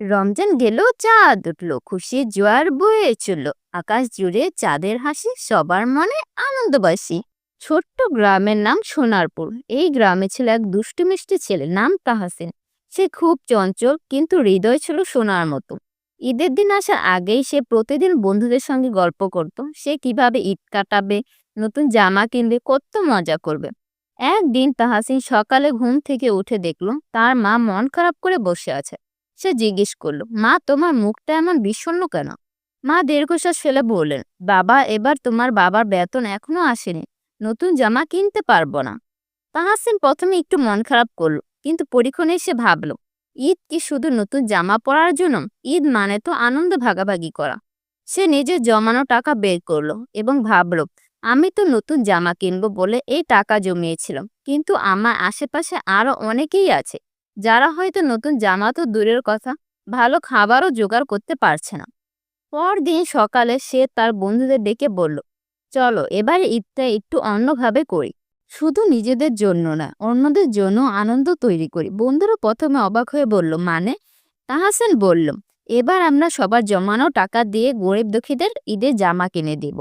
রমজান গেল, চাঁদ উঠল, খুশির জোয়ার বয়ে চলল। আকাশ জুড়ে চাঁদের হাসি, সবার মনে আনন্দবাসী। ছোট্ট গ্রামের নাম সোনারপুর। এই গ্রামে ছিল এক দুষ্টু মিষ্টি ছেলে, নাম তাহাসিন। সে খুব চঞ্চল, কিন্তু হৃদয় ছিল সোনার মতো। ঈদের দিন আসার আগেই সে প্রতিদিন বন্ধুদের সঙ্গে গল্প করত, সে কিভাবে ঈদ কাটাবে, নতুন জামা কিনবে, কত মজা করবে। একদিন তাহাসিন সকালে ঘুম থেকে উঠে দেখলো তার মা মন খারাপ করে বসে আছে। সে জিজ্ঞেস করলো, মা, তোমার মুখটা এমন বিষণ্ণ কেন? মা দীর্ঘশ্বাস ফেলে বললেন, বাবা, এবার তোমার বাবার বেতন এখনো আসেনি, নতুন জামা কিনতে পারবো না। তাহাসিন প্রথমে একটু মন খারাপ করলো, কিন্তু পরীক্ষণে সে ভাবলো, ঈদ কি শুধু নতুন জামা পরার জন্য? ঈদ মানে তো আনন্দ ভাগাভাগি করা। সে নিজের জমানো টাকা বের করলো এবং ভাবলো, আমি তো নতুন জামা কিনবো বলে এই টাকা জমিয়েছিলাম, কিন্তু আমার আশেপাশে আরো অনেকেই আছে যারা হয়তো নতুন জামা তো দূরের কথা, ভালো খাবারও জোগাড় করতে পারছে না। পরদিন সকালে সে তার বন্ধুদের ডেকে বলল, চলো এবার ঈদটা একটু অন্যভাবে করি, শুধু নিজেদের জন্য না, অন্যদের জন্য আনন্দ তৈরি করি। বন্ধুরা প্রথমে অবাক হয়ে বলল, মানে? তাহাসিন বলল, এবার আমরা সবার জমানো টাকা দিয়ে গরিব দুঃখীদের ঈদের জামা কিনে দিব।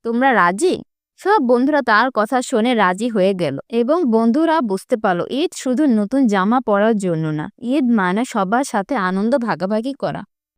তোমরা রাজি? সব বন্ধুরা তার কথা শুনে রাজি হয়ে গেল এবং বন্ধুরা বুঝতে পারলো ঈদ শুধু নতুন জামা পরার জন্য না, ঈদ মানে সবার সাথে আনন্দ ভাগাভাগি করা।